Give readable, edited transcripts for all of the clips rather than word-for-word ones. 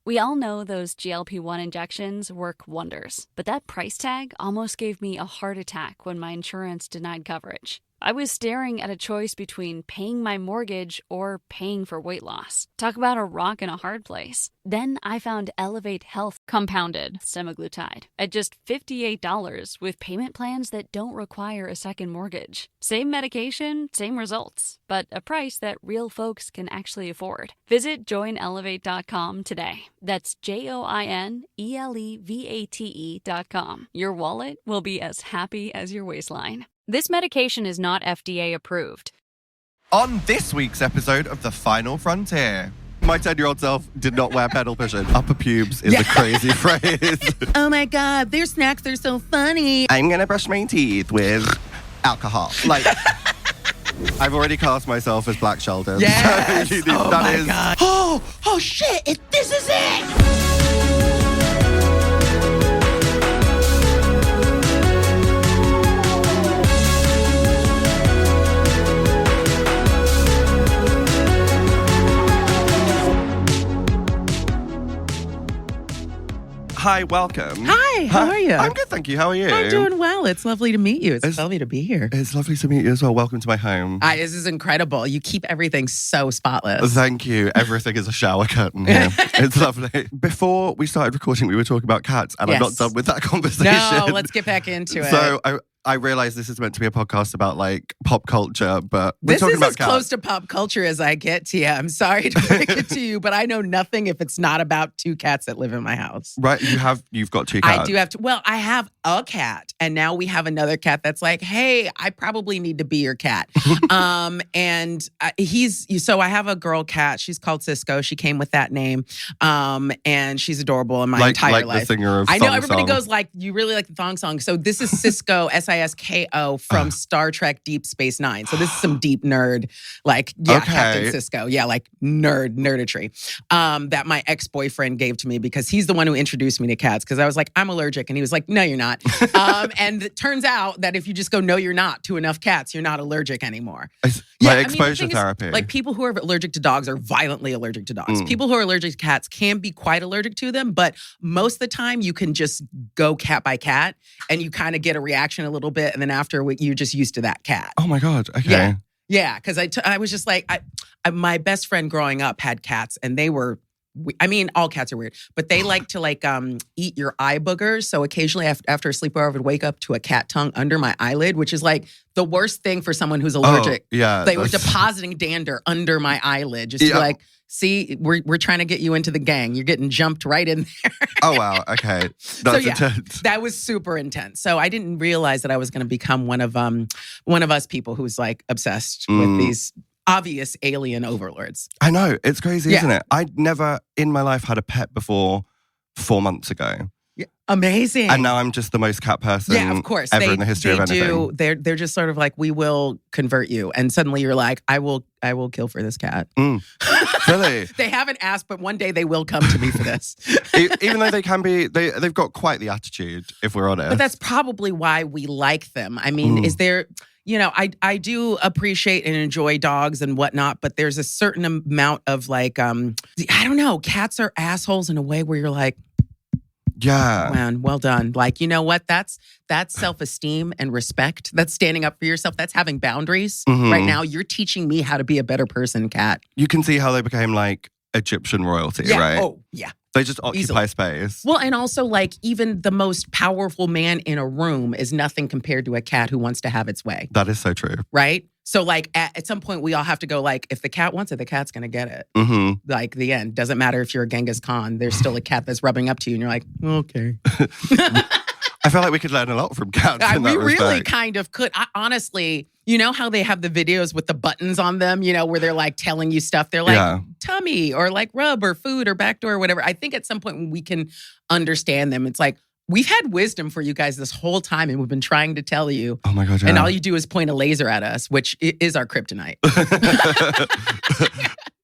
We all know those GLP-1 injections work wonders, but that price tag almost gave me a heart attack when my insurance denied coverage. I was staring at a choice between paying my mortgage or paying for weight loss. Talk about a rock in a hard place. Then I found Elevate Health compounded semaglutide at just $58 with payment plans that don't require a second mortgage. Same medication, same results, but a price that real folks can actually afford. Visit joinelevate.com today. That's JOINELEVATE.com. Your wallet will be as happy as your waistline. This medication is not FDA approved. On this week's episode of The Final FronTia, my 10-year-old self did not wear pedal pushing. Upper pubes is a crazy phrase. Oh my God, their snacks are so funny. I'm going to brush my teeth with alcohol. Like, I've already cast myself as Black Sheldon. Yes. So oh that my is... God. Oh shit, this is it. Hi, welcome. Hi, how are you? I'm good, thank you. How are you? I'm doing well. It's lovely to meet you. It's lovely to be here. It's lovely to meet you as well. Welcome to my home. This is incredible. You keep everything so spotless. Thank you. Everything is a shower curtain here. It's lovely. Before we started recording, we were talking about cats, and I'm not done with that conversation. No, let's get back into it. So I realize this is meant to be a podcast about like pop culture, but we're this talking is about as cats. close to pop culture as I get to you. I'm sorry to break it to you, but I know nothing if it's not about two cats that live in my house. Right, you've got two cats. I do have to. Well, I have a cat, and now we have another cat that's like, hey, I probably need to be your cat. And so I have a girl cat. She's called Cisco. She came with that name, and she's adorable in my entire life. Like the singer of I know Thong everybody Song. goes like, you really like the thong song. So this is Cisco, Sisko from Star Trek Deep Space Nine. So this is some deep nerd, Captain Cisco. Yeah, like nerdetry. That my ex-boyfriend gave to me because he's the one who introduced me to cats. Because I was like, I'm allergic. And he was like, no, you're not. And it turns out that if you just go, no, you're not, to enough cats, you're not allergic anymore. Exposure therapy. Like people who are allergic to dogs are violently allergic to dogs. People who are allergic to cats can be quite allergic to them, but most of the time you can just go cat by cat and you kind of get a reaction a little bit, and then after you just used to that cat. Oh my God. Okay. Yeah. Because I was just like, my best friend growing up had cats, and they were. I mean, all cats are weird, but they like to eat your eye boogers. So occasionally after a sleepover, I would wake up to a cat tongue under my eyelid, which is like the worst thing for someone who's allergic. They were depositing dander under my eyelid, just to be like, see, we're trying to get you into the gang. You're getting jumped right in there. Oh, wow. Okay. That's intense. That was super intense. So I didn't realize that I was going to become one of us people who's like obsessed with these obvious alien overlords. I know. It's crazy, isn't it? I'd never in my life had a pet before 4 months ago. Yeah. Amazing. And now I'm just the most cat person of course. ever in the history of anything. They're just sort of like, we will convert you. And suddenly you're like, I will kill for this cat. Really? They haven't asked, but one day they will come to me for this. Even though they can be, they've got quite the attitude, if we're honest. But that's probably why we like them. I mean, is there... I do appreciate and enjoy dogs and whatnot, but there's a certain amount of I don't know, cats are assholes in a way where you're like, yeah, man, well done. Like, you know what? That's self-esteem and respect. That's standing up for yourself. That's having boundaries. Right now, you're teaching me how to be a better person, cat. You can see how they became like Egyptian royalty, right? Oh, yeah. They just occupy space. Well, and also even the most powerful man in a room is nothing compared to a cat who wants to have its way. That is so true. Right? So at some point we all have to go if the cat wants it, the cat's going to get it. Like the end. Doesn't matter if you're a Genghis Khan. There's still a cat that's rubbing up to you and you're like, okay. I feel like we could learn a lot from cats in that We respect. really kind of could. Honestly, you know how they have the videos with the buttons on them, where they're like telling you stuff. They're like tummy or like rub or food or backdoor or whatever. I think at some point when we can understand them, it's like, we've had wisdom for you guys this whole time and we've been trying to tell you. Oh my God, yeah. And all you do is point a laser at us, which is our kryptonite.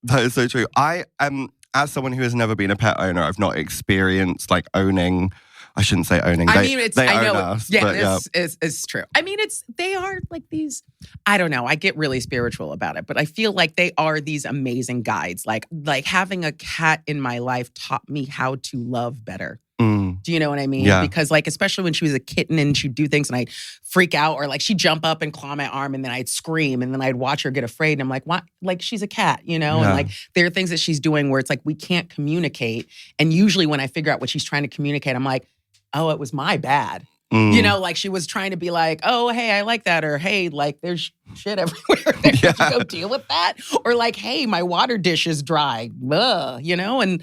That is so true. I am, as someone who has never been a pet owner, I've not experienced owning I shouldn't say owning. I mean, they I own know. us. Yeah, but it's true. I mean, they are like these. I don't know. I get really spiritual about it, but I feel like they are these amazing guides. Like having a cat in my life taught me how to love better. Do you know what I mean? Yeah. Because like, especially when she was a kitten and she'd do things and I'd freak out, or like she'd jump up and claw my arm and then I'd scream and then I'd watch her get afraid. And I'm like, what? Like she's a cat, you know? Yeah. And like, there are things that she's doing where it's like, we can't communicate. And usually when I figure out what she's trying to communicate, I'm like, oh, it was my bad. You know, like she was trying to be like, oh, hey, I like that. Or, hey, like there's shit everywhere. Did you go deal with that? Or like, hey, my water dish is dry. Ugh, you know? And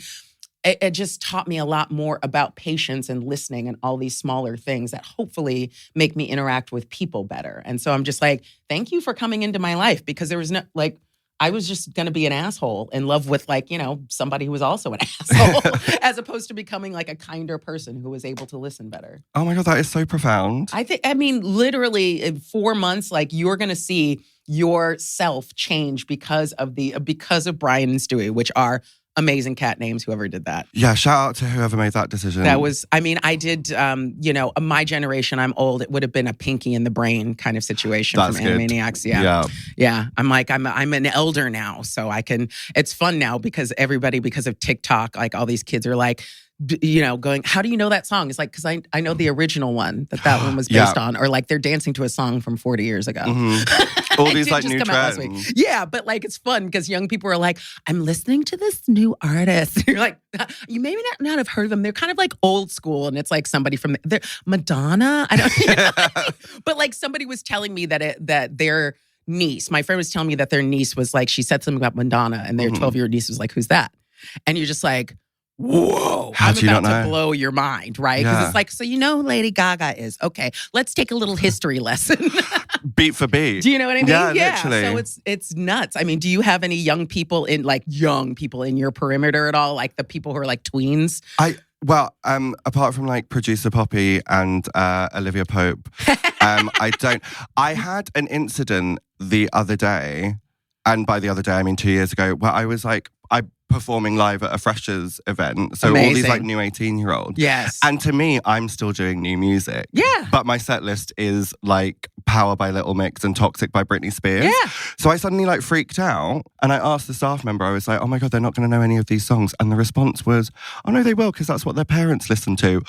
it just taught me a lot more about patience and listening and all these smaller things that hopefully make me interact with people better. And so I'm just like, thank you for coming into my life, because there was no, like, I was just going to be an asshole in love with like, you know, somebody who was also an asshole, as opposed to becoming like a kinder person who was able to listen better. Oh my God, that is so profound. I mean, literally in 4 months, like you're going to see yourself change because of Brian and Stewie, which are amazing cat names, whoever did that. Yeah, shout out to whoever made that decision. That was, I mean, I did, you know, my generation, I'm old, it would have been a Pinky in the Brain kind of situation. That's from good. Animaniacs. Yeah. I'm like, I'm an elder now, so I can, it's fun now because of TikTok, like all these kids are like, you know, going, how do you know that song? It's like, because I know the original one that one was based on, or like they're dancing to a song from 40 years ago. All these like new trends. Yeah, but like it's fun because young people are like, I'm listening to this new artist. You're like, you maybe not have heard of them. They're kind of like old school, and it's like somebody from Madonna. I don't, you know, but like somebody was telling me that their niece, my friend was telling me that their niece was like, she said something about Madonna, and their 12-year-old niece was like, who's that? And you're just like, whoa, I'm about to blow your mind, right? Because it's like, so you know who Lady Gaga is. Okay, let's take a little history lesson. Beat for beat. Do you know what I mean? Yeah, literally. So it's nuts. I mean, do you have any young people in your perimeter at all? Like the people who are like tweens? Apart from like producer Poppy and Olivia Pope, I don't. I had an incident the other day, and by the other day I mean 2 years ago, where I was like, performing live at a freshers event. So Amazing. all these like new 18-year-olds. Yes. And to me, I'm still doing new music. Yeah. But my set list is like Power by Little Mix and Toxic by Britney Spears. Yeah. So I suddenly like freaked out, and I asked the staff member, I was like, oh my God, they're not going to know any of these songs. And the response was, oh no, they will, because that's what their parents listen to.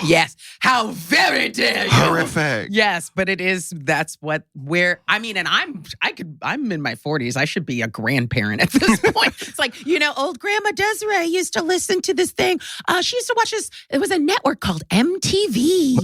Yes. How very dare you? Horrific. Yes, but it is, I mean, and I'm in my 40s. I should be a grandparent at this point. It's like, you know, old Grandma Desiree used to listen to this thing. She used to watch this. It was a network called MTV.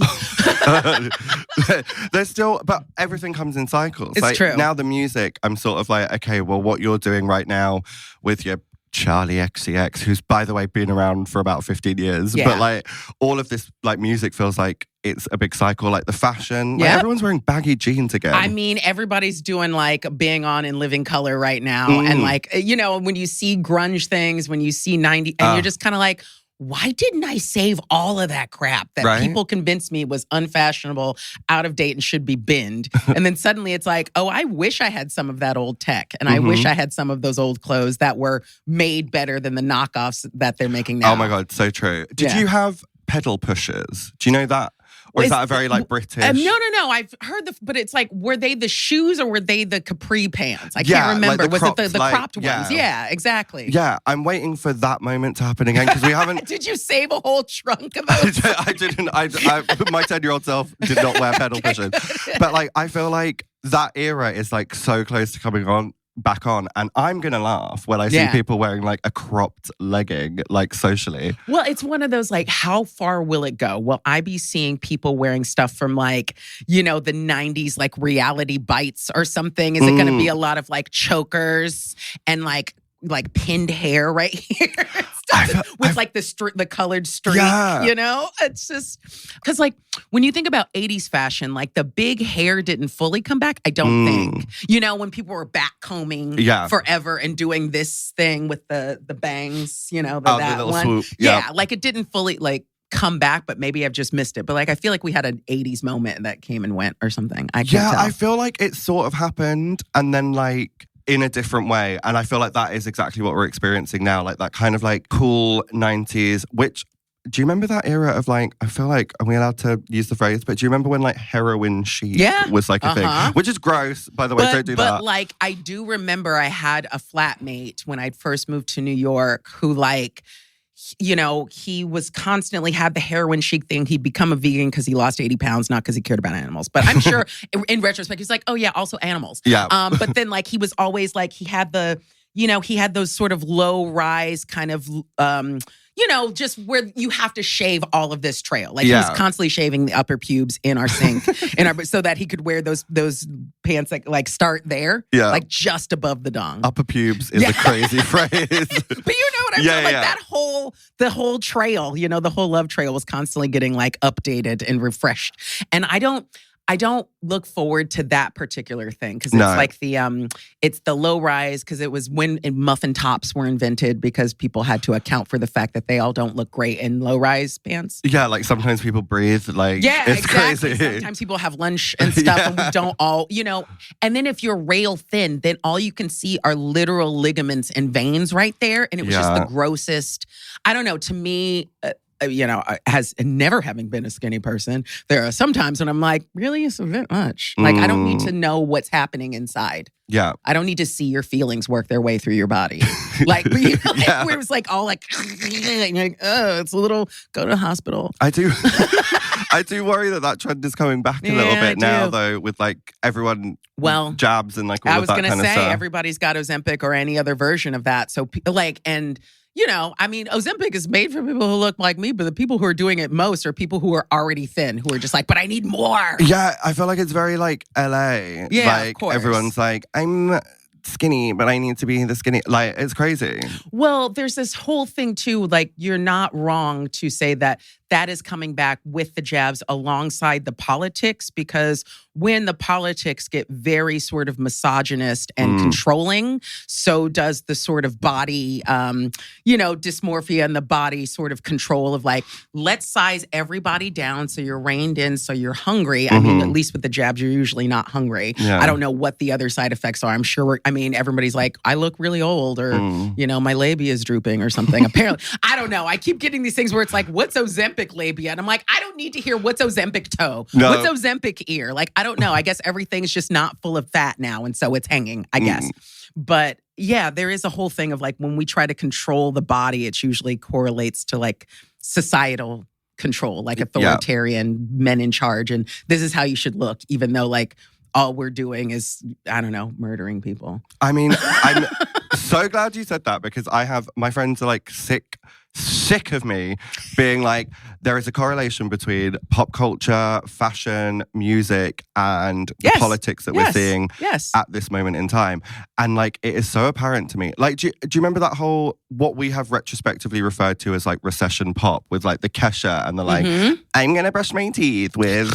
There's still, but everything comes in cycles. It's like, true. Now the music, I'm sort of like, okay, well, what you're doing right now with your Charlie XCX, who's by the way been around for about 15 years, but like all of this like music feels like it's a big cycle. Like the fashion, like everyone's wearing baggy jeans again. I mean, everybody's doing like being on In Living Color right now, and like, you know, when you see grunge things, when you see 90, and you're just kind of like, why didn't I save all of that crap that people convinced me was unfashionable, out of date, and should be binned? And then suddenly it's like, oh, I wish I had some of that old tech. And I wish I had some of those old clothes that were made better than the knockoffs that they're making now. Oh my God, so true. Did you have pedal pushers? Do you know that? Or is that a very like British? No. I've heard but it's like, were they the shoes or were they the capri pants? I can't remember. Like was it the cropped ones? Yeah, exactly. Yeah, I'm waiting for that moment to happen again because we haven't. Did you save a whole trunk of those? I didn't. My 10-year-old self did not wear pedal pushers. But like, I feel like that era is like so close to coming back on, and I'm gonna laugh when I see people wearing like a cropped legging, like socially. Well, it's one of those like, how far will it go? Will I be seeing people wearing stuff from like, you know, the 90s, like Reality Bites or something? Is it gonna be a lot of like chokers and like pinned hair right here? With like the colored streak, you know? It's just, because like when you think about 80s fashion, like the big hair didn't fully come back, I don't think. You know, when people were backcombing forever and doing this thing with the bangs, you know, that the one. Swoop. Yeah, like it didn't fully like come back, but maybe I've just missed it. But like, I feel like we had an 80s moment that came and went or something. I can't tell. I feel like it sort of happened and then like in a different way. And I feel like that is exactly what we're experiencing now. Like that kind of like cool 90s, which do you remember that era of like, I feel like, are we allowed to use the phrase, but do you remember when like heroin chic was like a thing? Which is gross, by the way, don't do that. But like, I do remember I had a flatmate when I first moved to New York who like, you know, he was constantly had the heroin chic thing. He'd become a vegan because he lost 80 pounds, not because he cared about animals. But I'm sure in retrospect, he's like, oh yeah, also animals. Yeah. But then like, he was always like, he had those sort of low rise kind of, you know, just where you have to shave all of this trail. Like he was constantly shaving the upper pubes in our sink, so that he could wear those pants that like start there, like just above the dong. Upper pubes is a crazy phrase. But you know what I mean? Like the whole trail, you know, the whole love trail was constantly getting like updated and refreshed. And I don't look forward to that particular thing because it's like it's the low rise because it was when muffin tops were invented because people had to account for the fact that they all don't look great in low rise pants. Yeah, like sometimes people breathe like it's exactly. crazy. Sometimes people have lunch and stuff and we don't all, you know. And then if you're rail thin, then all you can see are literal ligaments and veins right there. And it was just the grossest. I don't know, to me, you know, as never having been a skinny person, there are some times when I'm like, really, it's a bit much. Like, I don't need to know what's happening inside. Yeah. I don't need to see your feelings work their way through your body. Like, you know, like where it was like all like, and you're like, oh, it's a little, go to the hospital. I do worry that trend is coming back a little bit now, though, with like everyone jabs and like all of that kind of stuff. I was going to say, everybody's got Ozempic or any other version of that. So like, and you know, I mean, Ozempic is made for people who look like me, but the people who are doing it most are people who are already thin, who are just like, but I need more. Yeah, I feel like it's very like LA. Yeah, like, of course. Everyone's like, I'm skinny, but I need to be the skinny. Like, it's crazy. Well, there's this whole thing too, like you're not wrong to say that is coming back with the jabs alongside the politics, because when the politics get very sort of misogynist and controlling, so does the sort of body, you know, dysmorphia and the body sort of control of like, let's size everybody down so you're reined in, so you're hungry. I mean, at least with the jabs, you're usually not hungry. Yeah. I don't know what the other side effects are. I'm sure, everybody's like, I look really old, or, you know, my labia is drooping or something. Apparently, I don't know. I keep getting these things where it's like, what's Ozempic labia? And I'm like, I don't need to hear what's Ozempic toe. No. What's Ozempic ear? Like, I don't know. I guess everything's just not full of fat now. And so it's hanging, I guess. But yeah, there is a whole thing of like, when we try to control the body, it usually correlates to like societal control, like authoritarian men in charge. And this is how you should look, even though like all we're doing is, I don't know, murdering people. I mean, I'm so glad you said that, because my friends are like sick of me being like, there is a correlation between pop culture, fashion, music, and the politics that we're seeing at this moment in time. And like, it is so apparent to me. Like, do you remember that whole, what we have retrospectively referred to as like recession pop, with like the Kesha and the like, I'm going to brush my teeth with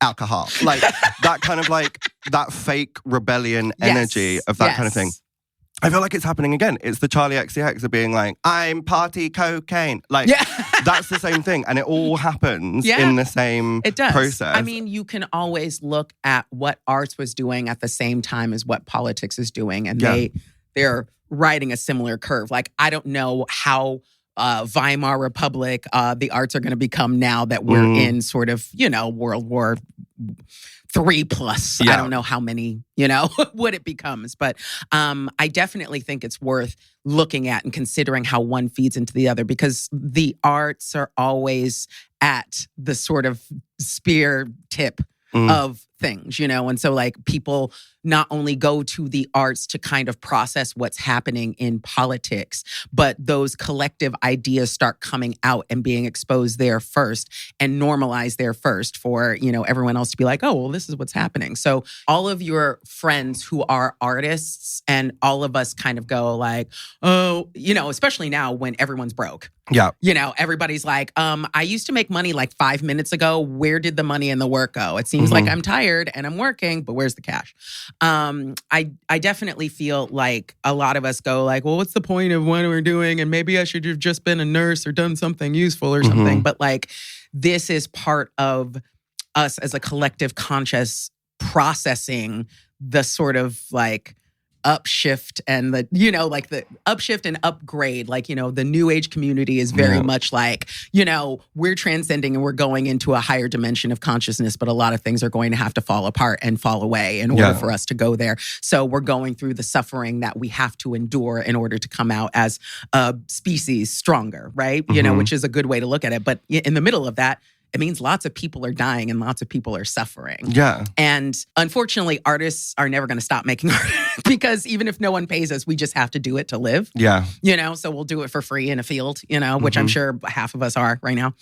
alcohol. Like that kind of like, that fake rebellion energy of that kind of thing. I feel like it's happening again. It's the Charlie XCX of being like, I'm party cocaine. Like, that's the same thing. And it all happens in the same process. I mean, you can always look at what arts was doing at the same time as what politics is doing. And they're riding a similar curve. Like, I don't know how Weimar Republic, the arts are going to become now that we're in sort of, you know, World War III plus. I don't know how many, you know, what it becomes. But I definitely think it's worth looking at and considering how one feeds into the other, because the arts are always at the sort of spear tip of things, you know? And so like, people not only go to the arts to kind of process what's happening in politics, but those collective ideas start coming out and being exposed there first and normalized there first for, you know, everyone else to be like, oh, well, this is what's happening. So all of your friends who are artists, and all of us kind of go like, oh, you know, especially now when everyone's broke. Yeah. You know, everybody's like, I used to make money like 5 minutes ago. Where did the money and the work go? It seems like I'm tired and I'm working, but where's the cash? I definitely feel like a lot of us go like, well, what's the point of what we're doing? And maybe I should have just been a nurse or done something useful or something. But like, this is part of us as a collective conscious processing the sort of like upshift and the, like the upshift and upgrade, like, the new age community is very much like, we're transcending and we're going into a higher dimension of consciousness, but a lot of things are going to have to fall apart and fall away in order for us to go there. So we're going through the suffering that we have to endure in order to come out as a species stronger, right? Which is a good way to look at it. But in the middle of that, it means lots of people are dying and lots of people are suffering. Yeah. And unfortunately, artists are never going to stop making art because even if no one pays us, we just have to do it to live. Yeah. So we'll do it for free in a field, which I'm sure half of us are right now.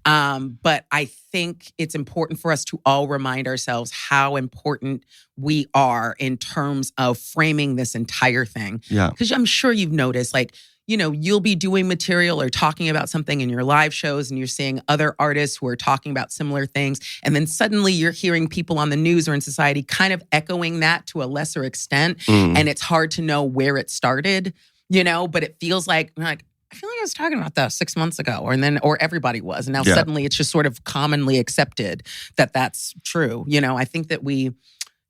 But I think it's important for us to all remind ourselves how important we are in terms of framing this entire thing. Yeah. Because I'm sure you've noticed, like, you'll be doing material or talking about something in your live shows and you're seeing other artists who are talking about similar things. And then suddenly you're hearing people on the news or in society kind of echoing that to a lesser extent. And it's hard to know where it started, but it feels like I feel like I was talking about that 6 months ago or everybody was. And now suddenly it's just sort of commonly accepted that that's true. I think that we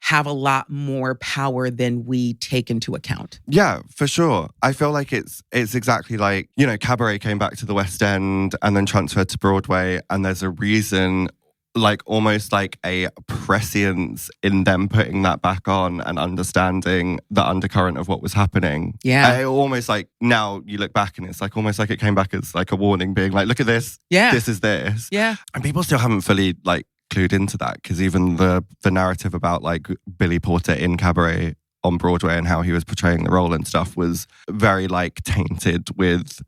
have a lot more power than we take into account. Yeah, for sure. I feel like it's exactly like, Cabaret came back to the West End and then transferred to Broadway. And there's a reason, like almost like a prescience in them putting that back on and understanding the undercurrent of what was happening. Yeah. It almost like now you look back and it's like almost like it came back as like a warning being like, look at this. Yeah. This is this. Yeah. And people still haven't fully like clued into that because even the narrative about like Billy Porter in Cabaret on Broadway and how he was portraying the role and stuff was very like tainted with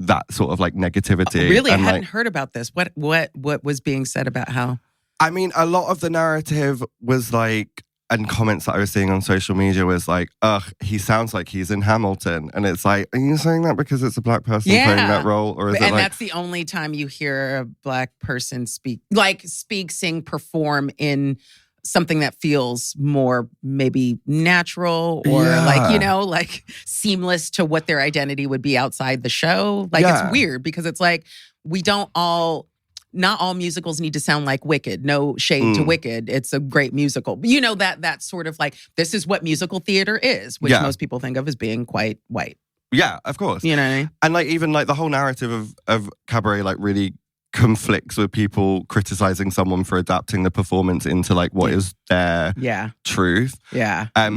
that sort of like negativity. Really? And, I hadn't heard about this. What was being said about how? I mean, a lot of the narrative was like, and comments that I was seeing on social media was like, ugh, he sounds like he's in Hamilton. And it's like, are you saying that because it's a black person playing that role? Or is it like... that's the only time you hear a black person speak, sing, perform in something that feels more maybe natural or like seamless to what their identity would be outside the show. Like it's weird because it's like, not all musicals need to sound like Wicked. No shade to Wicked. It's a great musical. But that's sort of like, this is what musical theater is, which most people think of as being quite white. Yeah, of course. You know what I mean? And like even like the whole narrative of Cabaret like really conflicts with people criticizing someone for adapting the performance into like what is their truth. Yeah. I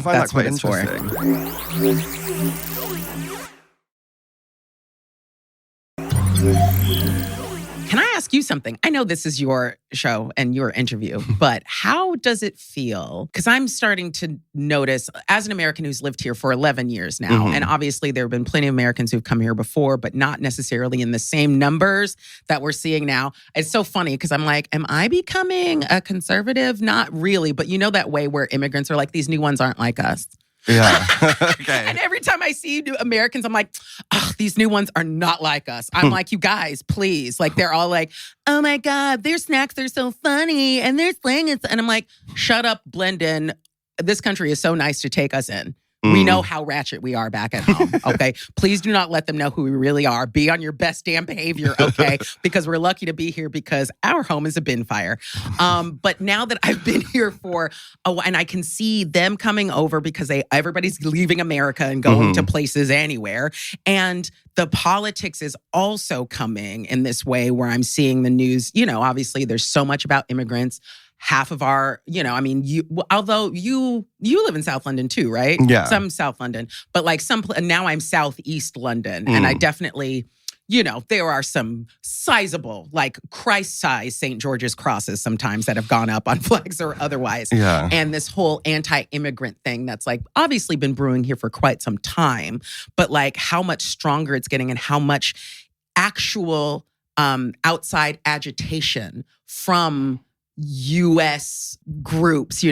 find that quite interesting. Can I ask you something? I know this is your show and your interview, but how does it feel? Because I'm starting to notice, as an American who's lived here for 11 years now, and obviously there have been plenty of Americans who've come here before, but not necessarily in the same numbers that we're seeing now. It's so funny because I'm like, am I becoming a conservative? Not really, but that way where immigrants are like, these new ones aren't like us. Yeah. Okay. And every time I see new Americans, I'm like, oh, these new ones are not like us. I'm like, you guys, please. Like, they're all like, oh my God, their snacks are so funny and their slang is, and I'm like, shut up, blend in. This country is so nice to take us in. We know how ratchet we are back at home, okay? Please do not let them know who we really are. Be on your best damn behavior, okay? Because we're lucky to be here because our home is a bin fire. But now that I've been here for a while, and I can see them coming over because everybody's leaving America and going to places anywhere. And the politics is also coming in this way where I'm seeing the news. Obviously there's so much about immigrants. Half of our, although you live in South London too, right? Yeah. Some South London, but like now I'm Southeast London. And I definitely, there are some sizable, like Christ-sized St. George's crosses sometimes that have gone up on flags or otherwise. Yeah. And this whole anti-immigrant thing that's like obviously been brewing here for quite some time, but like how much stronger it's getting and how much actual outside agitation from U.S. groups,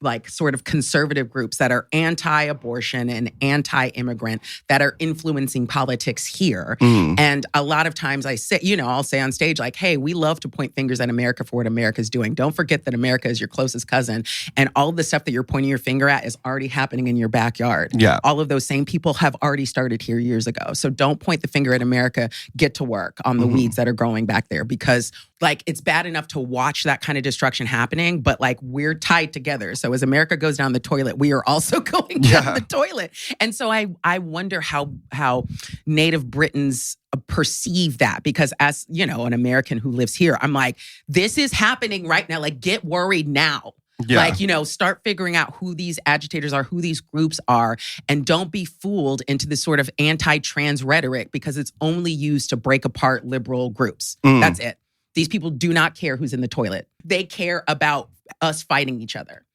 like sort of conservative groups that are anti-abortion and anti-immigrant that are influencing politics here. And a lot of times I say, I'll say on stage like, hey, we love to point fingers at America for what America's doing. Don't forget that America is your closest cousin. And all of the stuff that you're pointing your finger at is already happening in your backyard. Yeah. All of those same people have already started here years ago. So don't point the finger at America. Get to work on the weeds that are growing back there because Like, it's bad enough to watch that kind of destruction happening, but like we're tied together. So as America goes down the toilet, we are also going down the toilet. And so I wonder how Native Britons perceive that, because as, you know, an American who lives here, I'm like, this is happening right now. Like, get worried now. Yeah. Like, you know, start figuring out who these agitators are, who these groups are, and don't be fooled into this sort of anti-trans rhetoric, because it's only used to break apart liberal groups. That's it. These people do not care who's in the toilet. They care about us fighting each other.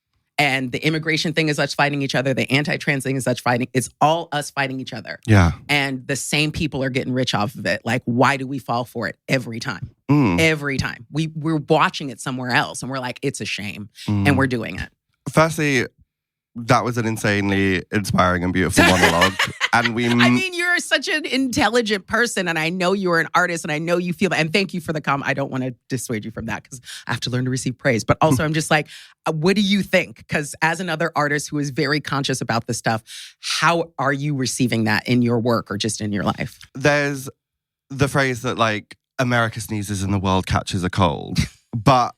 And the immigration thing is us fighting each other. The anti-trans thing is us fighting. It's all us fighting each other. Yeah. And the same people are getting rich off of it. Like, why do we fall for it every time? Every time. We're watching it somewhere else and we're like, it's a shame. And we're doing it. Firstly, that was an insanely inspiring and beautiful monologue. And I mean, you're such an intelligent person, and I know you're an artist, and I know you feel that. And thank you for the comment. I don't want to dissuade you from that, because I have to learn to receive praise. But also, I'm just like, what do you think? Because as another artist who is very conscious about this stuff, how are you receiving that in your work or just in your life? There's the phrase that, like, America sneezes and the world catches a cold. But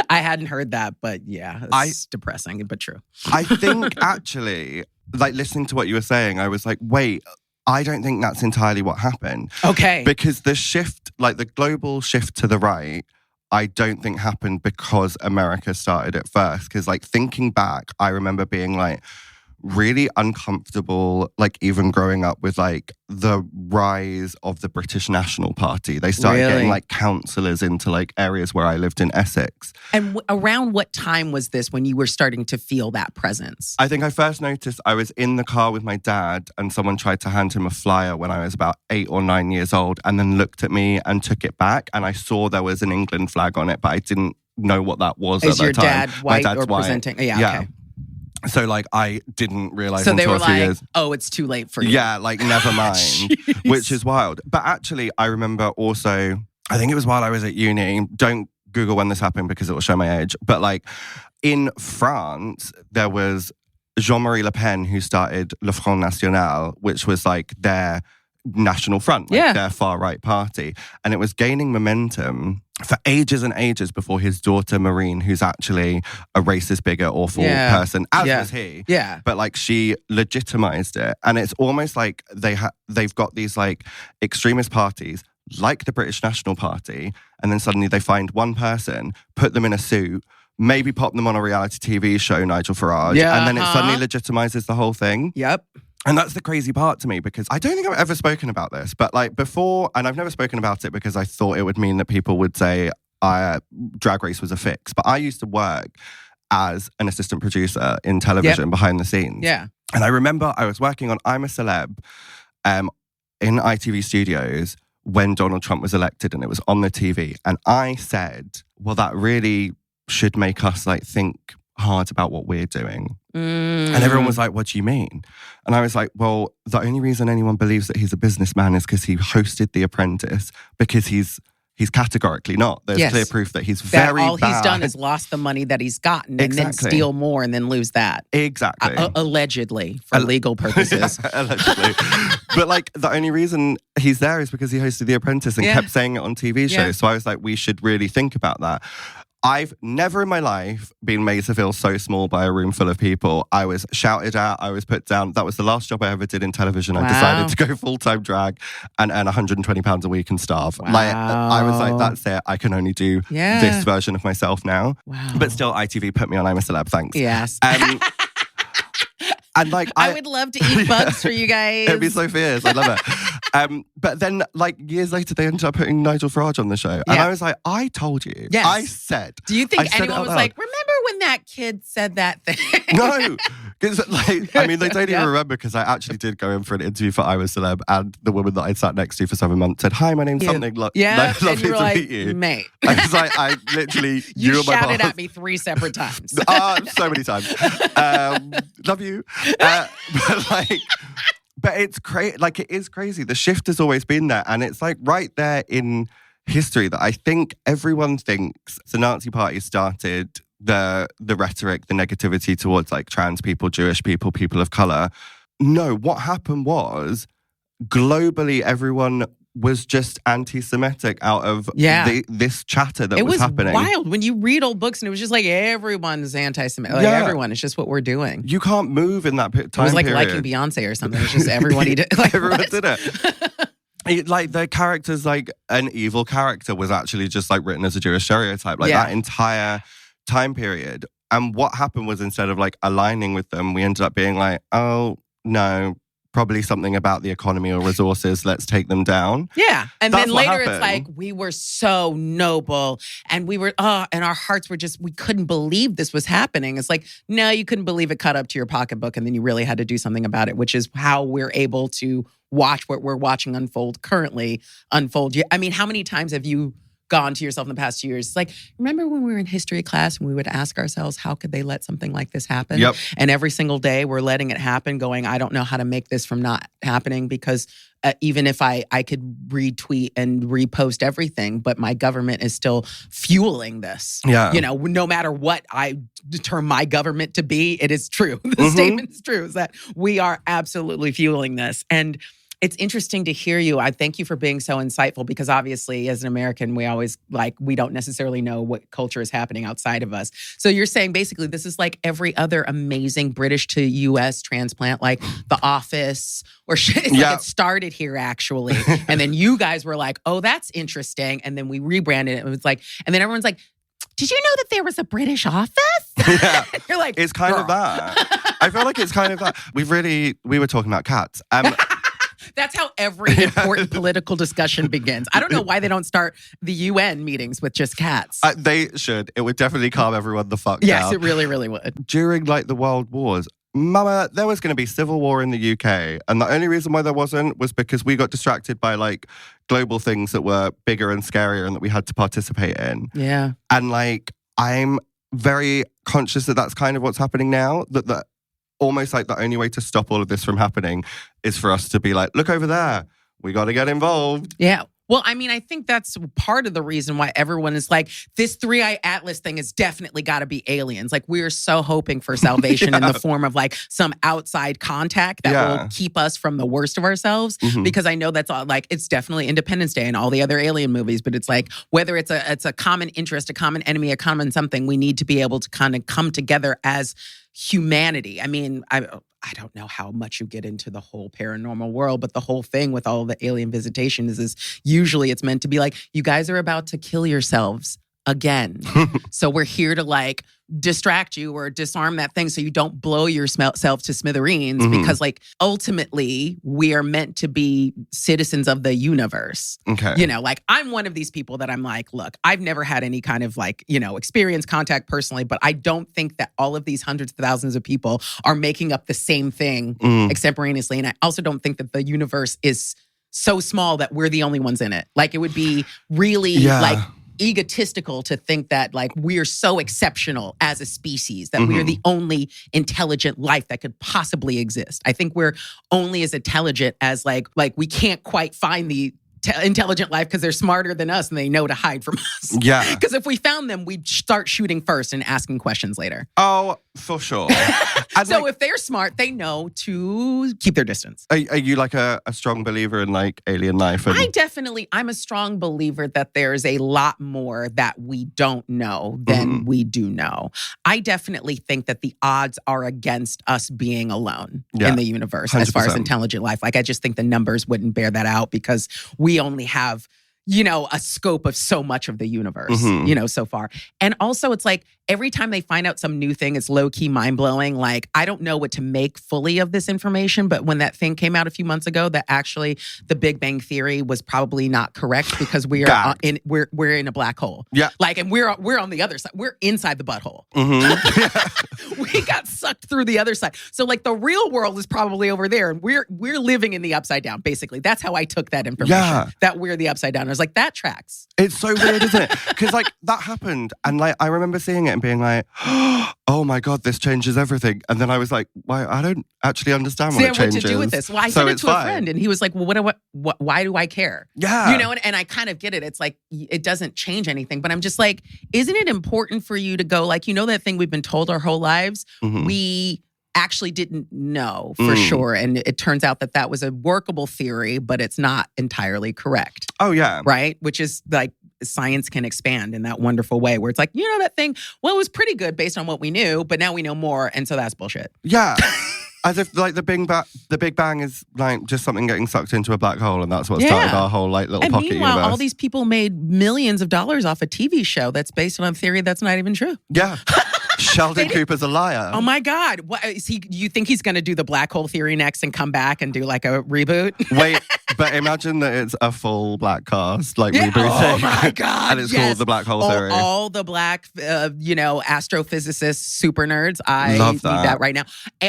I hadn't heard that, but yeah, it's depressing, but true. I think actually, like, listening to what you were saying, I was like, wait, I don't think that's entirely what happened. Okay. Because the shift, like the global shift to the right, I don't think happened because America started it first. Because, like, thinking back, I remember being like really uncomfortable, like, even growing up with like the rise of the British National Party. They started getting like councillors into like areas where I lived in Essex. And around what time was this when you were starting to feel that presence? I think I first noticed, I was in the car with my dad and someone tried to hand him a flyer when I was about 8 or 9 years old, and then looked at me and took it back, and I saw there was an England flag on it, but I didn't know what that was at that time. Is your dad white or presenting? White. Yeah. Okay. So, like, I didn't realize so until they were a few like, years. Oh, it's too late for you. Yeah, like, never mind, which is wild. But actually, I remember also, I think it was while I was at uni, don't Google when this happened because it will show my age, but like, in France, there was Jean-Marie Le Pen who started Le Front National, which was like their national front, like their far-right party. And it was gaining momentum for ages and ages before his daughter Marine, who's actually a racist, bigot, awful person, as was he. Yeah. But like, she legitimized it. And it's almost like they've got these like extremist parties, like the British National Party, and then suddenly they find one person, put them in a suit, maybe pop them on a reality TV show, Nigel Farage, and then it suddenly legitimizes the whole thing. Yep. And that's the crazy part to me, because I don't think I've ever spoken about this, but like before, and I've never spoken about it because I thought it would mean that people would say Drag Race was a fix. But I used to work as an assistant producer in television behind the scenes. Yeah. And I remember I was working on I'm a Celeb in ITV Studios when Donald Trump was elected, and it was on the TV. And I said, well, that really should make us like think hard about what we're doing. And everyone was like, what do you mean? And I was like, well, the only reason anyone believes that he's a businessman is because he hosted The Apprentice, because he's categorically not. There's clear proof that he's very all bad. He's done is lost the money that he's gotten and then steal more and then lose that. Exactly. Allegedly, for legal purposes. Allegedly. But like, the only reason he's there is because he hosted The Apprentice and kept saying it on TV shows. So I was like, we should really think about that. I've never in my life been made to feel so small by a room full of people. I was shouted at, I was put down. That was the last job I ever did in television. I decided to go full-time drag and earn £120 a week and starve. Like, I was like, that's it. I can only do this version of myself now. Wow. But still, ITV put me on I'm a Celeb, thanks. Yes. And like, I would love to eat bugs for you guys. It'd be so fierce. I love it. But then, like, years later, they ended up putting Nigel Farage on the show. And I was like, I told you. Yes. I said. Do you think anyone was like, remember when that kid said that thing? No. Because, like, I mean, they don't even remember, because I actually did go in for an interview for I Was Celeb, and the woman that I sat next to for 7 months said, hi, my name's something. Lovely to meet you. Mate. I was like, I literally, you were my boss. shouted at me 3 separate times. So many times. Love you. But it's crazy. Like, it is crazy. The shift has always been there, and it's like right there in history that I think everyone thinks the Nazi Party started the rhetoric, the negativity towards like trans people, Jewish people, people of color. No, what happened was globally everyone was just anti-Semitic out of this chatter that was happening. It was wild when you read old books and it was just like everyone's anti-Semitic. Like everyone, it's just what we're doing. You can't move in that time period. It was like liking Beyonce or something. It's just everyone did it. Like, everyone did it. Like the characters, like an evil character was actually just like written as a Jewish stereotype. Like that entire time period. And what happened was instead of like aligning with them, we ended up being like, oh no, probably something about the economy or resources. Let's take them down. Yeah. And That's then later happened. it's like, we were so noble and we were, and our hearts were just, we couldn't believe this was happening. It's like, no, you couldn't believe it cut up to your pocketbook and then you really had to do something about it, which is how we're able to watch what we're watching currently unfold. I mean, how many times have you gone to yourself in the past 2 years? It's like, remember when we were in history class and we would ask ourselves, how could they let something like this happen? Yep. And every single day we're letting it happen, going, I don't know how to make this from not happening because even if I could retweet and repost everything, but my government is still fueling this. Yeah. You know, no matter what I determine my government to be, it is true. The statement is true, is that we are absolutely fueling this. And it's interesting to hear you. I thank you for being so insightful because obviously as an American, we always we don't necessarily know what culture is happening outside of us. So you're saying basically this is like every other amazing British to US transplant, like The Office or shit. It's like it started here actually. And then you guys were like, oh, that's interesting. And then we rebranded it. It was like, and then everyone's like, did you know that there was a British Office? Yeah. You're like, it's kind of that. I feel like it's kind of that. We were talking about cats. That's how every important political discussion begins. I don't know why they don't start the UN meetings with just cats. They should. It would definitely calm everyone the fuck down. Yes, it really, really would. During like the World Wars, Mama, there was going to be civil war in the UK. And the only reason why there wasn't was because we got distracted by like global things that were bigger and scarier and that we had to participate in. Yeah. And like, I'm very conscious that that's kind of what's happening now. That almost like the only way to stop all of this from happening is for us to be like, look over there. We got to get involved. Yeah. Well, I mean, I think that's part of the reason why everyone is like, this 3-Eye Atlas thing has definitely got to be aliens. Like, we're so hoping for salvation in the form of like some outside contact that will keep us from the worst of ourselves. Because I know that's all, like, it's definitely Independence Day and all the other alien movies, but it's like, whether it's a common interest, a common enemy, a common something, we need to be able to kind of come together as humanity. I mean, I don't know how much you get into the whole paranormal world, but the whole thing with all the alien visitation is usually it's meant to be like, you guys are about to kill yourselves again. So we're here to like distract you or disarm that thing so you don't blow yourself to smithereens because like ultimately we are meant to be citizens of the universe. Okay. You know, like I'm one of these people that I'm like, look, I've never had any kind of like, you know, experience, contact personally, but I don't think that all of these hundreds of thousands of people are making up the same thing extemporaneously. And I also don't think that the universe is so small that we're the only ones in it. Like it would be really like egotistical to think that like we're so exceptional as a species that we are the only intelligent life that could possibly exist. I think we're only as intelligent as like we can't quite find the intelligent life because they're smarter than us and they know to hide from us. Yeah. Because if we found them, we'd start shooting first and asking questions later. Oh, for sure. So if they're smart, they know to keep their distance. Are you like a strong believer in like alien life? I'm a strong believer that there's a lot more that we don't know than we do know. I definitely think that the odds are against us being alone in the universe 100%. As far as intelligent life. Like I just think the numbers wouldn't bear that out because we only have, you know, a scope of so much of the universe, you know, so far. And also it's like every time they find out some new thing, it's low-key mind-blowing. Like, I don't know what to make fully of this information, but when that thing came out a few months ago, that actually the Big Bang Theory was probably not correct because we are we're in a black hole. Yeah. Like, and we're on the other side. We're inside the butthole. We got sucked through the other side. So like the real world is probably over there and we're living in the upside down, basically. That's how I took that information, that we're the upside down. I was like, that tracks. It's so weird, isn't it? Because like that happened and like I remember seeing it and being like, oh my God, this changes everything. And then I was like, why? I don't actually understand what it changes. What to do with this? Well, I sent it to a friend and he was like, well, why do I care? Yeah. You know, and I kind of get it. It's like, it doesn't change anything. But I'm just like, isn't it important for you to go like, you know that thing we've been told our whole lives? We actually didn't know for sure. And it turns out that was a workable theory, but it's not entirely correct. Oh, yeah. Right? Which is like science can expand in that wonderful way where it's like, that thing, well, it was pretty good based on what we knew, but now we know more. And so that's bullshit. Yeah. As if like the Big Bang is like just something getting sucked into a black hole, and that's what started our whole like little pocket meanwhile, universe. all these people made millions of dollars off a TV show that's based on a theory that's not even true. Yeah. Sheldon Cooper's a liar. Oh my God. What is he? You think he's going to do the black hole theory next and come back and do like a reboot? Wait, but imagine that it's a full black cast, like rebooting. Oh my God. And it's called the black hole theory. All the black, astrophysicists, super nerds. I love need that. that right now.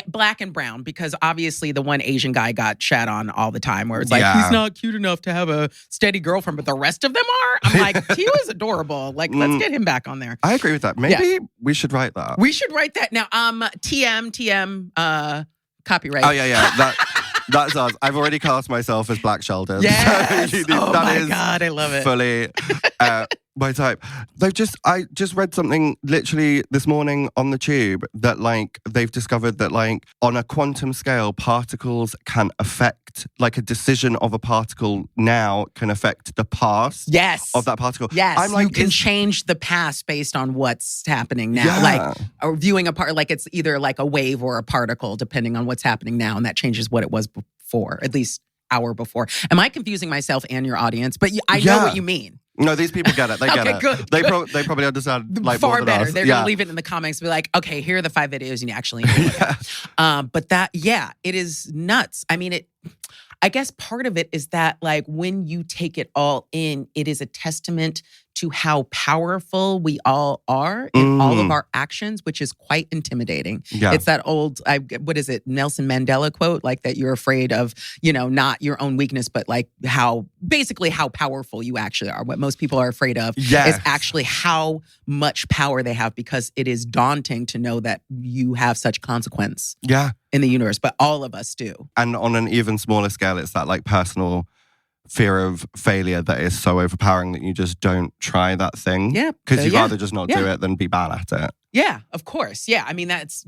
Black and brown, because obviously the one Asian guy got shat on all the time where it's like, he's not cute enough to have a steady girlfriend, but the rest of them are? I'm like, he was adorable. Like, let's get him back on there. I agree with that. Maybe we should write that. We should write that. Now, TM, copyright. Oh, yeah. That's us. I've already cast myself as Black Sheldon. Yes. So oh my God, I love it. Fully my type. I just read something literally this morning on the tube that like they've discovered that like on a quantum scale, particles can affect, like a decision of a particle now can affect the past of that particle. Yes, I'm like, you can change the past based on what's happening now. Yeah. Like or viewing a part, like it's either like a wave or a particle depending on what's happening now, and that changes what it was before, at least hour before. Am I confusing myself and your audience? But I know what you mean. No, these people get it. They get it. Good. They probably understand like far more than better. us. They're gonna leave it in the comments and be like, okay, here are the 5 videos you actually need to look at. But it is nuts. I mean, I guess part of it is that like when you take it all in, it is a testament to how powerful we all are in all of our actions, which is quite intimidating. Yeah. It's that old, what is it, Nelson Mandela quote, like that you're afraid of, not your own weakness, but like how powerful you actually are. What most people are afraid of is actually how much power they have, because it is daunting to know that you have such consequence in the universe, but all of us do. And on an even smaller scale, it's that like personal fear of failure that is so overpowering that you just don't try that thing. Yeah. Because you'd rather just not do it than be bad at it. Yeah, of course. Yeah. I mean, that's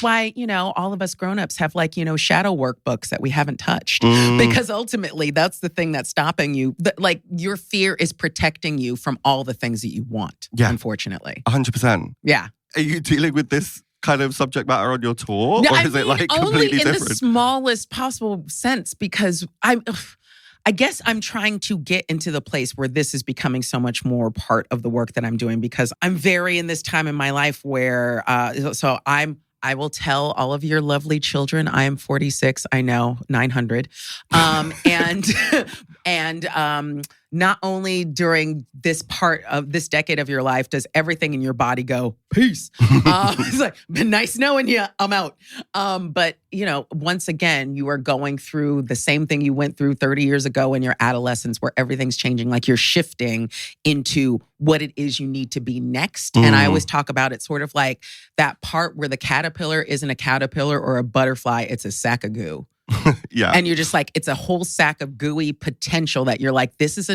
why, all of us grownups have like, shadow workbooks that we haven't touched. Because ultimately that's the thing that's stopping you. Like your fear is protecting you from all the things that you want, unfortunately. 100%. Yeah. Are you dealing with this kind of subject matter on your tour? No, or is it like completely different? Only in the smallest possible sense, because I guess I'm trying to get into the place where this is becoming so much more part of the work that I'm doing, because I'm very in this time in my life where, I will tell all of your lovely children, I am 46, I know, 900. And not only during this part of this decade of your life does everything in your body go, peace. It's like, been nice knowing you, I'm out. But, once again, you are going through the same thing you went through 30 years ago in your adolescence, where everything's changing, like you're shifting into what it is you need to be next. And I always talk about it sort of like that part where the caterpillar isn't a caterpillar or a butterfly, it's a sack of goo. Yeah. And you're just like, it's a whole sack of gooey potential that you're like, this is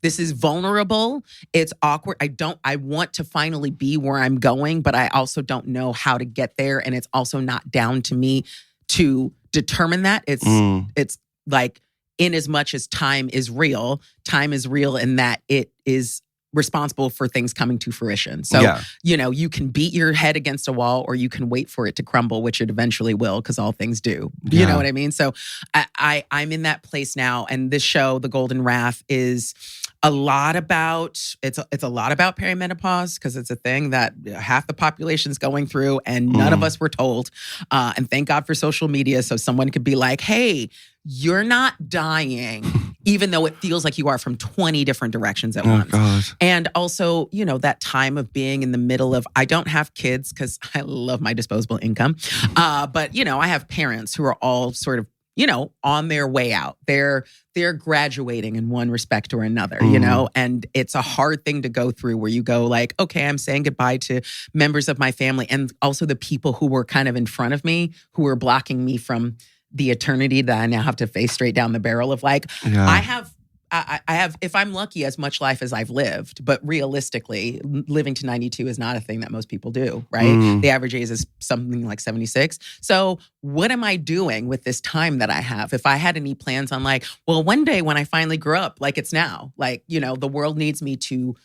this is vulnerable. It's awkward. I want to finally be where I'm going, but I also don't know how to get there. And it's also not down to me to determine that. It's like, in as much as time is real in that it is responsible for things coming to fruition. So, you can beat your head against a wall, or you can wait for it to crumble, which it eventually will, because all things do. You know what I mean? So I'm in that place now. And this show, The Golden Wrath, is a lot about, it's a lot about perimenopause, because it's a thing that half the population's going through and none of us were told. And thank God for social media. So someone could be like, hey, you're not dying, even though it feels like you are, from 20 different directions at once. God. And also, that time of being in the middle of, I don't have kids because I love my disposable income. But, I have parents who are all sort of, on their way out. They're graduating in one respect or another, and it's a hard thing to go through, where you go like, okay, I'm saying goodbye to members of my family, and also the people who were kind of in front of me, who were blocking me from the eternity that I now have to face straight down the barrel of. Like, I have I have, if I'm lucky, as much life as I've lived. But realistically, living to 92 is not a thing that most people do, right? The average age is something like 76. So what am I doing with this time that I have? If I had any plans on like, well, one day when I finally grow up, like it's now, like, you know, the world needs me to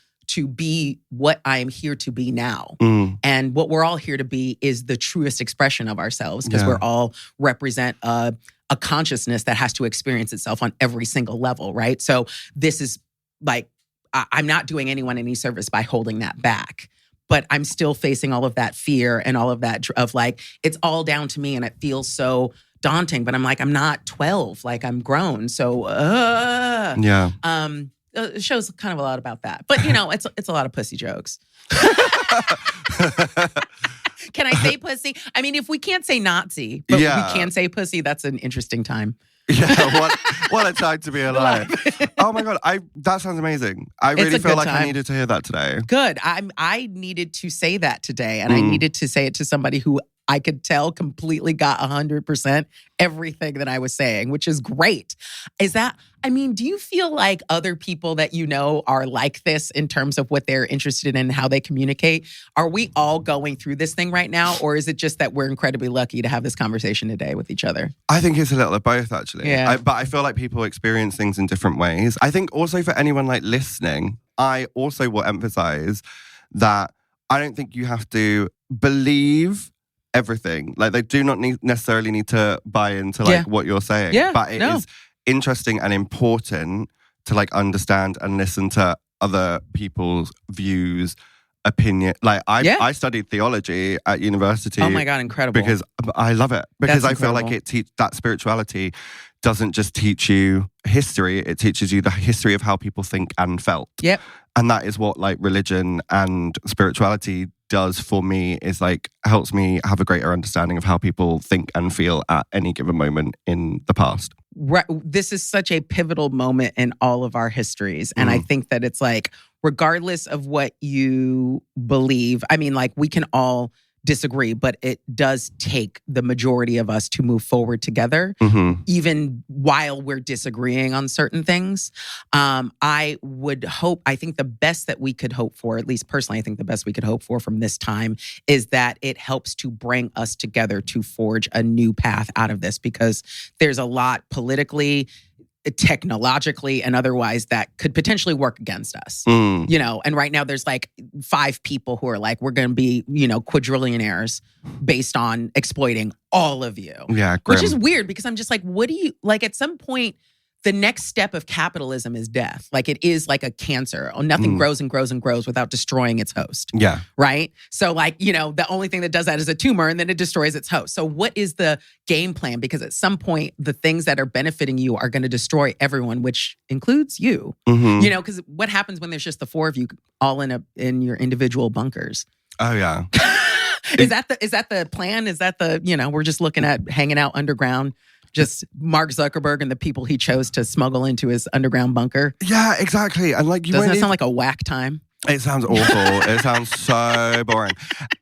be what I am here to be now. And what we're all here to be is the truest expression of ourselves, because we're all represent a consciousness that has to experience itself on every single level, right? So this is like, I'm not doing anyone any service by holding that back, but I'm still facing all of that fear and all of that of like, it's all down to me and it feels so daunting, but I'm like, I'm not 12, like I'm grown. So, the show's kind of a lot about that. But, you know, it's a lot of pussy jokes. Can I say pussy? I mean, if we can't say Nazi, but we can say pussy, that's an interesting time. Yeah, what a time to be alive. Oh my God, that sounds amazing. I really feel like I needed to hear that today. Good. I needed to say that today, and I needed to say it to somebody who I could tell completely got 100% everything that I was saying, which is great. Do you feel like other people that you know are like this in terms of what they're interested in and how they communicate? Are we all going through this thing right now? Or is it just that we're incredibly lucky to have this conversation today with each other? I think it's a little of both, actually. Yeah. But I feel like people experience things in different ways. I think also for anyone like listening, I also will emphasize that I don't think you have to believe everything. Like, they do not necessarily need to buy into like what you're saying. Yeah, but it is interesting and important to like understand and listen to other people's views, opinion. Like I studied theology at university. Oh my God, incredible. Because I love it. Because I feel like that spirituality doesn't just teach you history, it teaches you the history of how people think and felt. Yep. And that is what like religion and spirituality does for me, is like helps me have a greater understanding of how people think and feel at any given moment in the past. Right. This is such a pivotal moment in all of our histories. And I think that it's like, regardless of what you believe, I mean, like we can all disagree, but it does take the majority of us to move forward together, even while we're disagreeing on certain things. I think the best that we could hope for, at least personally, I think the best we could hope for from this time is that it helps to bring us together to forge a new path out of this, because there's a lot politically, technologically, and otherwise that could potentially work against us. You know, and right now there's like 5 people who are like, we're going to be, you know, quadrillionaires based on exploiting all of you. Yeah, grim. Which is weird, because I'm just like, what do you, like at some point, the next step of capitalism is death. Like it is like a cancer. Nothing grows and grows and grows without destroying its host. Yeah. Right? So like, you know, the only thing that does that is a tumor, and then it destroys its host. So what is the game plan? Because at some point, the things that are benefiting you are going to destroy everyone, which includes you. You know, because what happens when there's just the 4 of you all in your individual bunkers? Oh yeah. Is that the plan? Is that the, you know, we're just looking at hanging out underground? Just Mark Zuckerberg and the people he chose to smuggle into his underground bunker. Yeah, exactly. And like, doesn't that sound like a whack time? It sounds awful. It sounds so boring.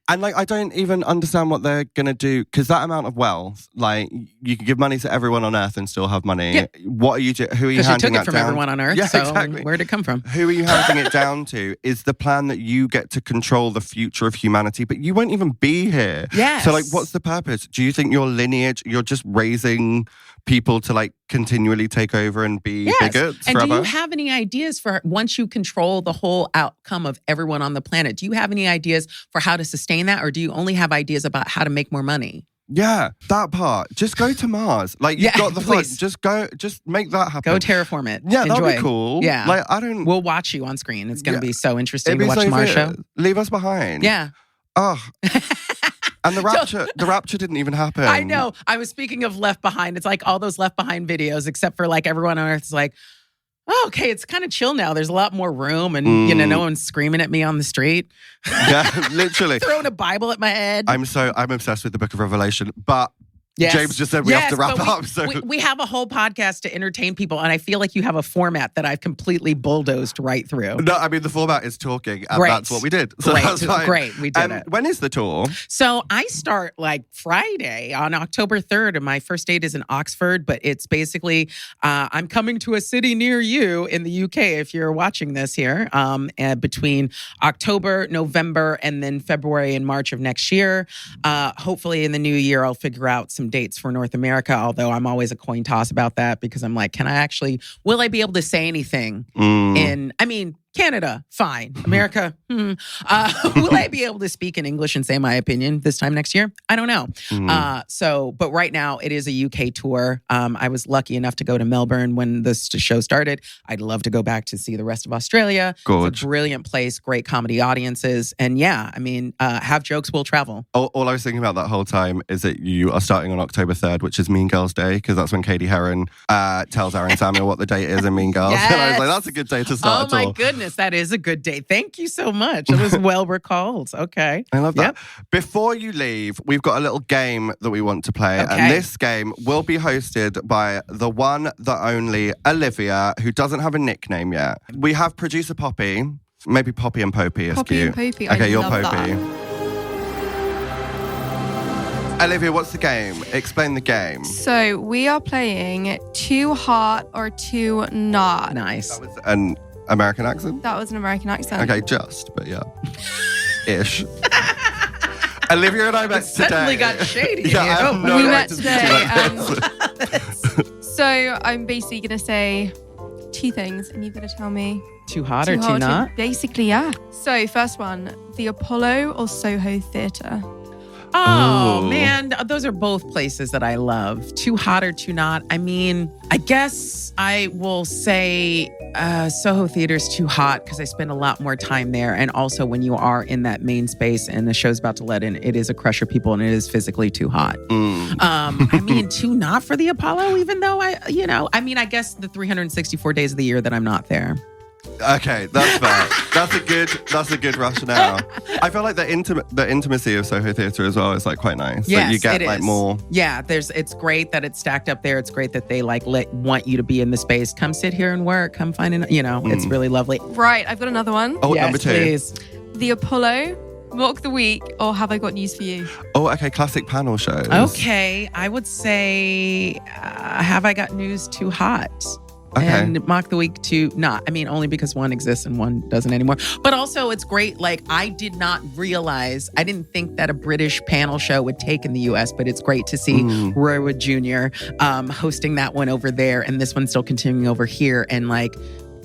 And like, I don't even understand what they're going to do, because that amount of wealth, like you can give money to everyone on earth and still have money. Yeah. What are you doing? Who are you handing that down? Because you took it from everyone on earth, so exactly. Where'd it come from? Who are you handing it down to? Is the plan that you get to control the future of humanity, but you won't even be here. Yes. So like, what's the purpose? Do you think your lineage, you're just raising people to like continually take over and be bigots forever? And do you have any ideas for, once you control the whole outcome of everyone on the planet, do you have any ideas for how to sustain that? Or do you only have ideas about how to make more money? Yeah, that part. Just go to Mars. Like, you've got the fun. Just make that happen. Go terraform it. Yeah, that'd be cool. Yeah. Like, we'll watch you on screen. It's going to be so interesting to watch the Mars show. Leave us behind. Yeah. Oh. And the rapture didn't even happen. I know. I was speaking of Left Behind. It's like all those Left Behind videos, except for like everyone on Earth is like, oh, okay, it's kind of chill now. There's a lot more room, and you know, no one's screaming at me on the street. Yeah, literally. Throwing a Bible at my head. I'm obsessed with the Book of Revelation, but Yes. James just said we have to wrap but up. So we have a whole podcast to entertain people, and I feel like you have a format that I've completely bulldozed right through. no, I mean the format is talking, and Great. that's what we did. So Great. that's fine. Great. We did it. When is the tour? So I start like Friday on October 3rd, and my first date is in Oxford, but it's basically I'm coming to a city near you in the UK if you're watching this here, between October, November, and then February and March of next year. Hopefully in the new year, I'll figure out some dates for North America, although I'm always a coin toss about that because I'm like, will I be able to say anything Canada, fine. America, will I be able to speak in English and say my opinion this time next year? I don't know. But right now it is a UK tour. I was lucky enough to go to Melbourne when this show started. I'd love to go back to see the rest of Australia. Gorge. It's a brilliant place, great comedy audiences. And have jokes, will travel. All I was thinking about that whole time is that you are starting on October 3rd, which is Mean Girls Day, because that's when Katie Heron tells Aaron Samuel what the date is in Mean Girls. Yes. And I was like, that's a good day to start a tour. Oh my goodness. That is a good day. Thank you so much. It was well recalled. Okay. I love that. Yep. Before you leave, we've got a little game that we want to play. Okay. And this game will be hosted by the one, the only Olivia, who doesn't have a nickname yet. We have producer Poppy. Maybe Poppy and Popey is Poppy cute. and Popey. Okay, I you're love Popey. that. Olivia, what's the game? Explain the game. So we are playing too hot or too not. Nice. That was an American accent? That was an American accent. Okay, but yeah. Ish. Olivia and I met today. Suddenly got shady. Yeah, I have no We right met to today. speak like this. So I'm basically going to say two things and you've got to tell me. Too hot or too not? Basically, yeah. So first one, the Apollo or Soho Theatre? Oh, Ooh. man. Those are both places that I love. Too hot or too not? I mean, I guess I will say Soho Theater's too hot because I spend a lot more time there. And also when you are in that main space and the show's about to let in, it is a crush of people and it is physically too hot. I mean, too not for the Apollo, even though I guess the 364 days of the year that I'm not there. Okay, that's fair. That's a good rationale. I feel like the intimacy of Soho Theatre as well is like quite nice. Yes, like you get it like is. more. Yeah, it's great that it's stacked up there. It's great that they want you to be in the space. Come sit here and work. Come find it's really lovely. Right, I've got another one. Oh, Yes, number 2. please. The Apollo, Mock the Week, or Have I Got News for You? Oh, okay, classic panel shows. Okay, I would say Have I Got News Too Hot? Okay. And Mock the Week Too Not. I mean, only because one exists and one doesn't anymore. But also it's great. Like I didn't think that a British panel show would take in the US, but it's great to see Roy Wood Jr. Hosting that one over there and this one still continuing over here and like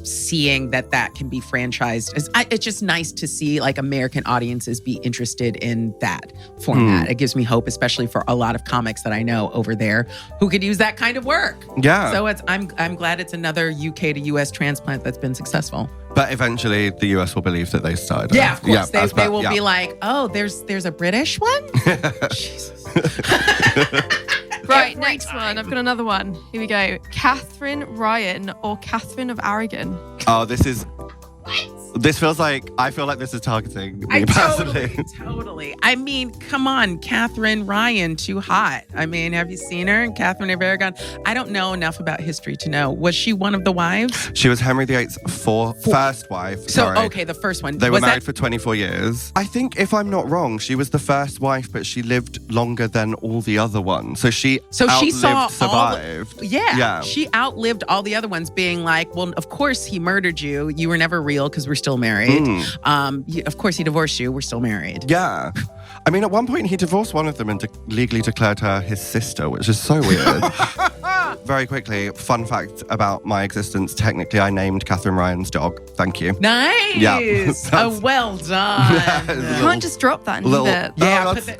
seeing that can be franchised. It's just nice to see like American audiences be interested in that format. It gives me hope, especially for a lot of comics that I know over there who could use that kind of work. Yeah. So I'm glad it's another UK to US transplant that's been successful. But eventually the US will believe that they started. Yeah, of course. Yeah, they will be like, oh, there's a British one? Jesus. Right, Every next time. one. I've got another one. Here we go. Catherine Ryan or Catherine of Aragon? Oh, I feel like this is targeting me personally. Totally. I mean, come on, Catherine Ryan, too hot. I mean, have you seen her? Catherine of Aragon. I don't know enough about history to know. Was she one of the wives? She was Henry VIII's first wife. So, Sorry. okay, the first one. They were Was married for 24 years. I think, if I'm not wrong, she was the first wife, but she lived longer than all the other ones. So she survived. Yeah. She outlived all the other ones being like, well, of course he murdered you. You were never real because we're still married. Of course he divorced you. We're still married. Yeah. I mean, at one point he divorced one of them and legally declared her his sister, which is so weird. Very quickly, fun fact about my existence. Technically, I named Catherine Ryan's dog. Thank you. Nice. Yeah. Oh, well done. You can't just drop that and leave it.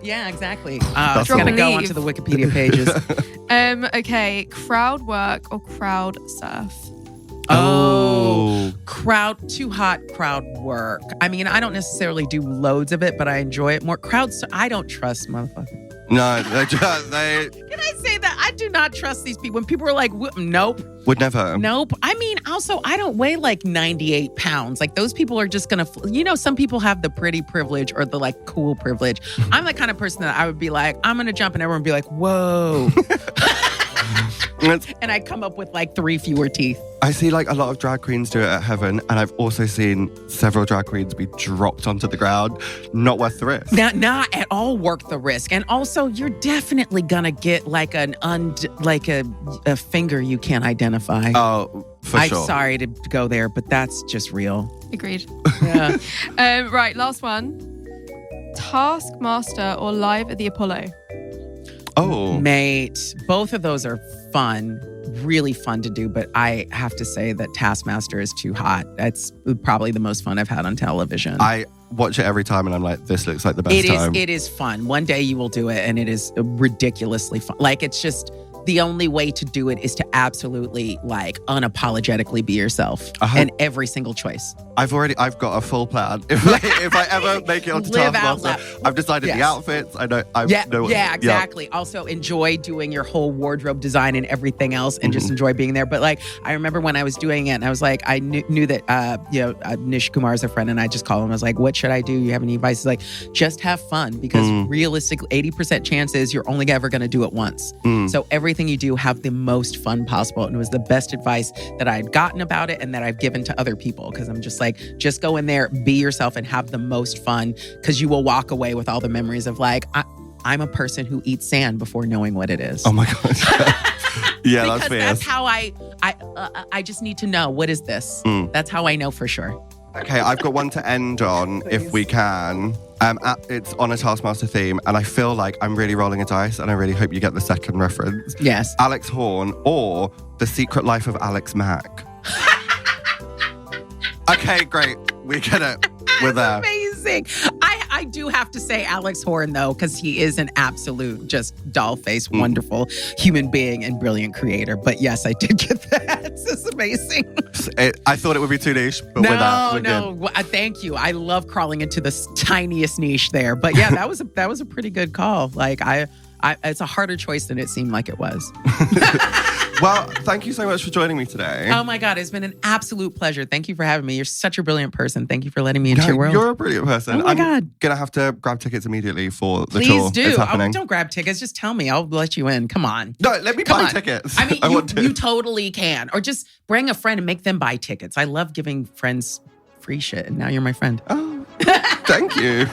Yeah, exactly. That's It's gonna all. go onto the Wikipedia pages. Okay, crowd work or crowd surf? Oh, too hot crowd work. I mean, I don't necessarily do loads of it, but I enjoy it more. I don't trust motherfuckers. No, they Can I say that? I do not trust these people. When people are like, nope. Would never. Nope. I mean, also, I don't weigh like 98 pounds. Like those people are just going to, some people have the pretty privilege or the like cool privilege. I'm the kind of person that I would be like, I'm going to jump and everyone would be like, whoa. And I come up with like 3 fewer teeth. I see like a lot of drag queens do it at Heaven, and I've also seen several drag queens be dropped onto the ground. Not worth the risk. Not at all worth the risk. And also, you're definitely gonna get like a finger you can't identify. Oh, for sure. I'm sorry to go there, but that's just real. Agreed. Yeah. Right, last one. Taskmaster or Live at the Apollo? Oh. Mate, both of those are fun, really fun to do, but I have to say that Taskmaster is too hot. That's probably the most fun I've had on television. I watch it every time and I'm like, this looks like the best time. It is fun. One day you will do it and it is ridiculously fun. Like, it's just the only way to do it is to absolutely like unapologetically be yourself in every single choice. I've got a full plan. If I ever make it onto Taskmaster, I've decided the outfits. I know. Yeah, exactly. Yeah. Also enjoy doing your whole wardrobe design and everything else, and just enjoy being there. But like, I remember when I was doing it, and I was like, I knew that Nish Kumar is a friend, and I just called him. I was like, what should I do? You have any advice? He's like, just have fun, because realistically, 80% chance is you're only ever going to do it once. So everything you do, have the most fun possible. And it was the best advice that I had gotten about it and that I've given to other people, because I'm just like, just go in there, be yourself, and have the most fun, because you will walk away with all the memories of like, I'm a person who eats sand before knowing what it is. Oh my God. Yeah, that's fierce. That's how I just need to know, what is this? That's how I know for sure. Okay, I've got one to end on, if we can. It's on a Taskmaster theme, and I feel like I'm really rolling a dice, and I really hope you get the second reference. Yes. Alex Horne or The Secret Life of Alex Mack. Okay, great. We get it. We're there. Amazing. I do have to say Alex Horne, though, because he is an absolute just doll-faced, wonderful human being and brilliant creator. But yes, I did get that. It's amazing. I thought it would be too niche, but with that, we're good. Thank you. I love crawling into the tiniest niche there. But yeah, that was a pretty good call. Like it's a harder choice than it seemed like it was. Well, thank you so much for joining me today. Oh my God, it's been an absolute pleasure. Thank you for having me. You're such a brilliant person. Thank you for letting me into your world. You're a brilliant person. Oh my God. I'm going to have to grab tickets immediately for the tour. Please do. It's happening. Don't grab tickets. Just tell me. I'll let you in. Come on. No, let me buy tickets. I mean, you totally can. Or just bring a friend and make them buy tickets. I love giving friends free shit. And now you're my friend. Oh, thank you.